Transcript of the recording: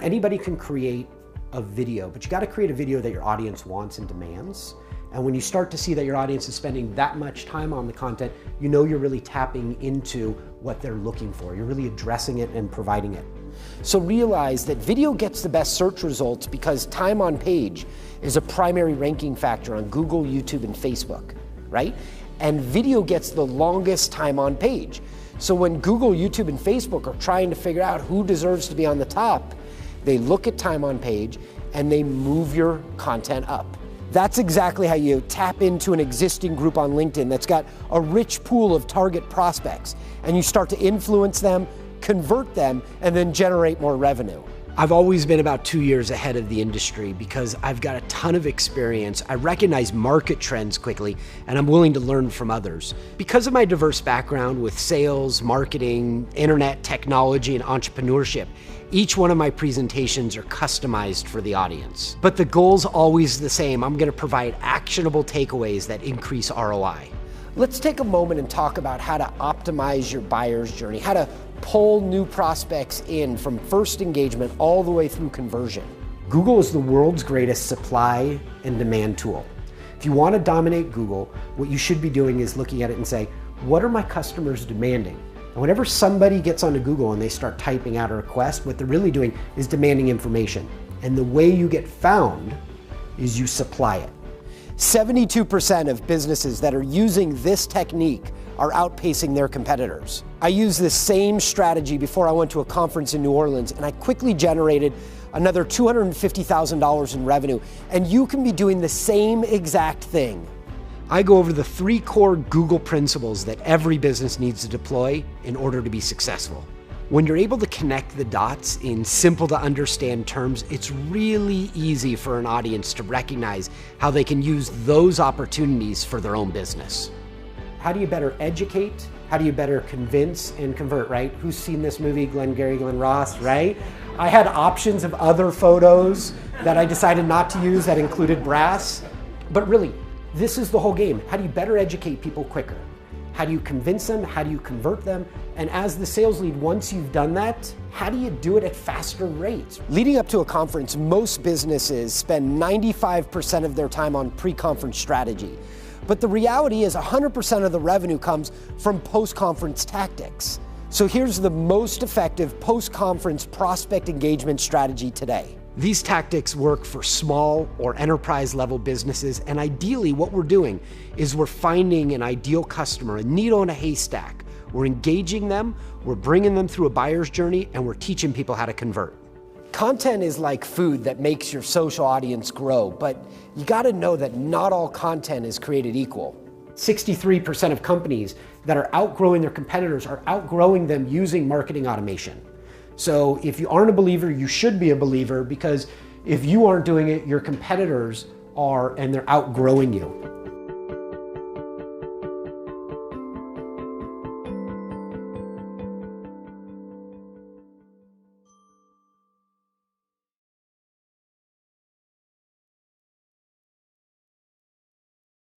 Anybody can create a video, but you got to create a video that your audience wants and demands. And when you start to see that your audience is spending that much time on the content, you're really tapping into what they're looking for. You're really addressing it and providing it. So realize that video gets the best search results because time on page is a primary ranking factor on Google, YouTube, and Facebook, right? And video gets the longest time on page. So when Google, YouTube, and Facebook are trying to figure out who deserves to be on the top, they look at time on page and they move your content up. That's exactly how you tap into an existing group on LinkedIn that's got a rich pool of target prospects, and you start to influence them, convert them, and then generate more revenue. I've always been about 2 years ahead of the industry because I've got a ton of experience. I recognize market trends quickly, and I'm willing to learn from others. Because of my diverse background with sales, marketing, internet, technology, and entrepreneurship, each one of my presentations are customized for the audience. But the goal's always the same. I'm going to provide actionable takeaways that increase ROI. Let's take a moment and talk about how to optimize your buyer's journey, how to pull new prospects in from first engagement all the way through conversion. Google is the world's greatest supply and demand tool. If you want to dominate Google, what you should be doing is looking at it and say, what are my customers demanding? And whenever somebody gets onto Google and they start typing out a request, what they're really doing is demanding information. And the way you get found is you supply it. 72% of businesses that are using this technique are outpacing their competitors. I used this same strategy before I went to a conference in New Orleans, and I quickly generated another $250,000 in revenue, and you can be doing the same exact thing. I go over the 3 core Google principles that every business needs to deploy in order to be successful. When you're able to connect the dots in simple to understand terms, it's really easy for an audience to recognize how they can use those opportunities for their own business. How do you better educate? How do you better convince and convert, right? Who's seen this movie, Glengarry Glen Ross, right? I had options of other photos that I decided not to use that included brass. But really, this is the whole game. How do you better educate people quicker? How do you convince them? How do you convert them? And as the sales lead, once you've done that, how do you do it at faster rates? Leading up to a conference, most businesses spend 95% of their time on pre-conference strategy. But the reality is 100% of the revenue comes from post-conference tactics. So here's the most effective post-conference prospect engagement strategy today. These tactics work for small or enterprise level businesses, and ideally what we're doing is we're finding an ideal customer, a needle in a haystack. We're engaging them, we're bringing them through a buyer's journey, and we're teaching people how to convert. Content is like food that makes your social audience grow, but you gotta know that not all content is created equal. 63% of companies that are outgrowing their competitors are outgrowing them using marketing automation. So if you aren't a believer, you should be a believer, because if you aren't doing it, your competitors are, and they're outgrowing you.